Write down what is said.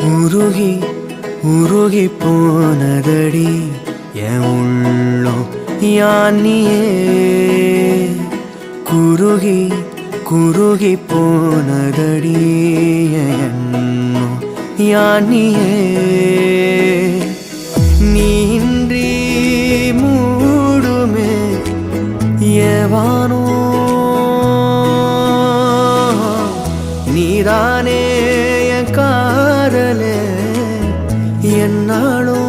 உருகி உருகி போனதடி என் உள்ளம் யானியே குருகி குருகி போனதடி என் எண்ணம் யானியே நீன்றி மூடுமே ஏவானோ நீதானே என் காதலே என்னாலும்